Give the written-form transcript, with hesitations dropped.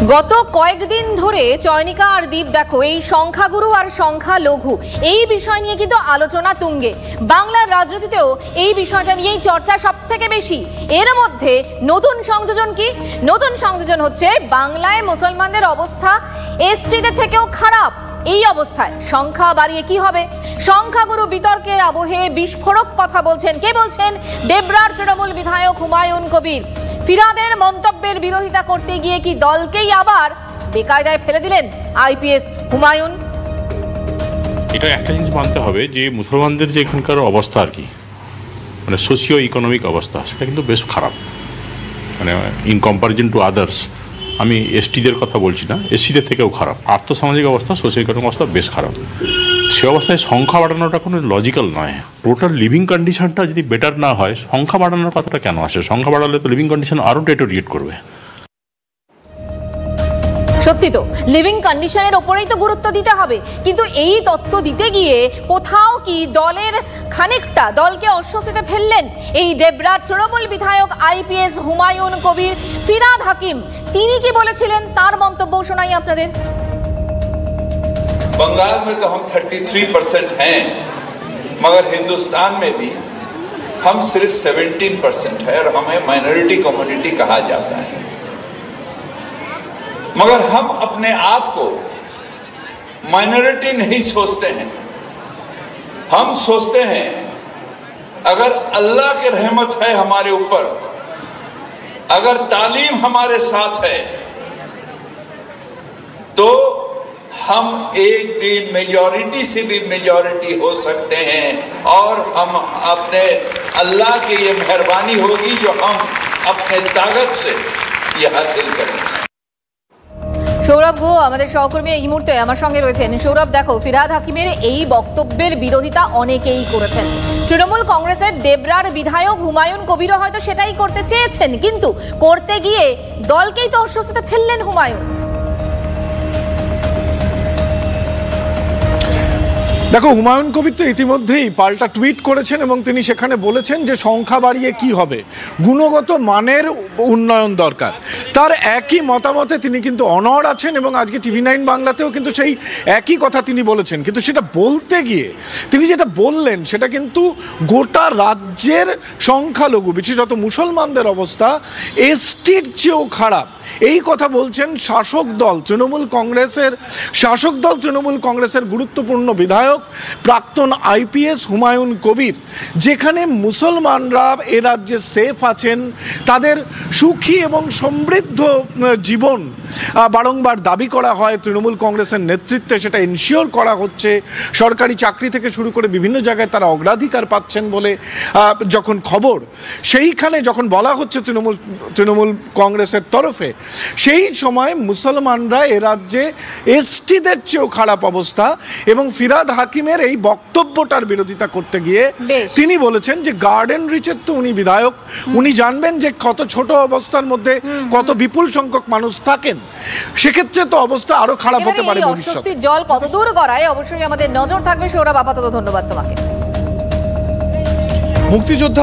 গত কয়েকদিন ধরে চয়নিকা আর দীপ দেখো এই সংখ্যাগুরু আর সংখ্যালঘু এই বিষয় নিয়ে কিন্তু আলোচনা তুঙ্গে। বাংলার রাজনীতিতেও এই বিষয়টা নিয়েই চর্চা সবথেকে বেশি। এর মধ্যে নতুন সংযোজন কি? নতুন সংযোজন হচ্ছে বাংলায় মুসলমানদের অবস্থা এসটিদের থেকেও খারাপ। এই অবস্থায় সংখ্যা বাড়িয়ে কি হবে? সংখ্যাগুরু বিতর্কের আবহে বিস্ফোরক কথা বলছেন। কে বলছেন? ডেবরার তৃণমূল বিধায়ক হুমায়ুন কবির। ফিরাদের মন্তব্যের বিরোধিতা করতে গিয়ে কি দলকেই আবার বেকায়দায় ফেলে দিলেন আইপিএস হুমায়ুন? এটা একটা জিনিস মানতে হবে যে মুসলমানদের যে এখানকার অবস্থা আর কি, মানে সোশিও ইকোনমিক অবস্থা, সেটা কিন্তু বেশ খারাপ। মানে ইন কম্পারিজন টু আদার্স, আমি এসটিদের কথা বলছি না, এসসিদের থেকেও খারাপ। আর্থসামাজিক অবস্থা, সোশিও ইকোনমিক অবস্থা বেশ খারাপ। সে অবস্থায় সংখ্যা বাড়ানোটা কোনো লজিক্যাল নয়। টোটাল লিভিং কন্ডিশনটা যদি বেটার না হয়, সংখ্যা বাড়ানোর কথাটা কেন আসে? সংখ্যা বাড়ালে তো লিভিং কন্ডিশন আরও ডেটোরিয়েট করবে। সত্যি তো, লিভিং কন্ডিশনের ওপরেই তো গুরুত্ব দিতে হবে, কিন্তু এই তত্ত্ব দিতে গিয়ে কোথাও কি দলের খানিকটা দলকে অস্বস্তিতে ফেললেন এই ডেবরার তৃণমূল বিধায়ক আইপিএস হুমায়ুন কবির। ফিরাদ হাকিম তিনি কি বলেছিলেন তার মন্তব্য শোনাই আপনাদের। बंगाल में तो हम 33% हैं, मगर हिंदुस्तान में भी हम सिर्फ 17% है और हमें माइनॉरिटी कम्युनिटी कहा जाता है। मगर हम अपने आप को माइनॉरिटी नहीं सोचते हैं। हम सोचते हैं अगर अल्लाह की रहमत है हमारे ऊपर, अगर तालीम हमारे साथ है, तो हम एक दिन मेजॉरिटी से भी मेजॉरिटी हो सकते हैं और हम अपने अल्लाह की ये मेहरबानी होगी जो हम अपने ताकत से ये हासिल करेंगे। সৌরভ গো আমাদের সহকর্মী এই মুহূর্তে আমার সঙ্গে রয়েছেন। সৌরভ, দেখো ফিরাদ হাকিমের এই বক্তব্যের বিরোধিতা অনেকেই করেছেন। তৃণমূল কংগ্রেসের ডেবরার বিধায়ক হুমায়ুন কবিরও হয়তো সেটাই করতে চেয়েছেন, কিন্তু করতে গিয়ে দলকেই তো অস্বস্তিতে ফেললেন হুমায়ুন। দেখো, হুমায়ুন কবির তো ইতিমধ্যেই পাল্টা টুইট করেছেন এবং তিনি সেখানে বলেছেন যে সংখ্যা বাড়িয়ে কি হবে, গুণগত মানের উন্নয়ন দরকার। তার একই মতামতে তিনি কিন্তু অনড় আছেন এবং আজকে TV9 বাংলাতেও কিন্তু সেই একই কথা তিনি বলেছেন। কিন্তু সেটা বলতে গিয়ে তিনি যেটা বললেন সেটা কিন্তু গোটা রাজ্যের সংখ্যালঘু বিশেষত মুসলমানদের অবস্থা এসটির চেয়েও খারাপ, এই কথা বলছেন শাসক দল তৃণমূল কংগ্রেসের গুরুত্বপূর্ণ বিধায়ক প্রাক্তন আইপিএস হুমায়ুন কবির। যেখানে মুসলমানরা এ রাজ্যে সেফ আছেন, তাদের সুখী এবং সমৃদ্ধ জীবন বারংবার দাবি করা হয় তৃণমূল কংগ্রেসের নেতৃত্বে, সেটা এনশিওর করা হচ্ছে। সরকারি চাকরি থেকে শুরু করে বিভিন্ন জায়গায় তারা অগ্রাধিকার পাচ্ছেন বলে যখন খবর, সেইখানে যখন বলা হচ্ছে তৃণমূল কংগ্রেসের তরফে, সেই সময় মুসলমানরা এ রাজ্যে এসটিদের চেয়েও খারাপ অবস্থা। এবং ফিরাদ হাকিমের এই বক্তব্যটার বিরোধিতা করতে গিয়ে তিনি বলেছেন যে গার্ডেন রিচের তো উনি বিধায়ক, উনি জানবেন যে কত ছোট অবস্থার মধ্যে কত বিপুল সংখ্যক মানুষ থাকেন, সেক্ষেত্রে তো অবস্থা আরো খারাপ হতে পারে ভবিষ্যতে। জল কত দূর গড়ায় অবশ্যই আমাদের নজর থাকবে। সৌরভ, আপাতত ধন্যবাদ তোমাকে। মুক্তিযোদ্ধা